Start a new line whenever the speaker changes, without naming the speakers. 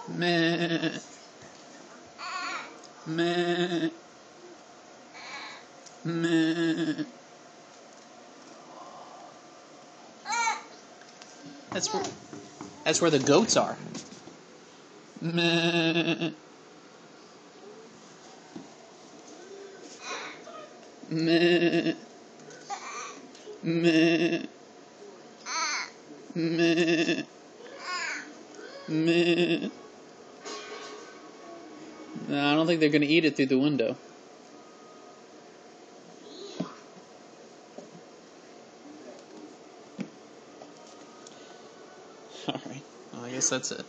Meh. Meh. Meh. That's where the goats are. Meh. Meh. Meh. Meh. Meh. No, I don't think they're gonna eat it through the window. Alright, well, I guess that's it.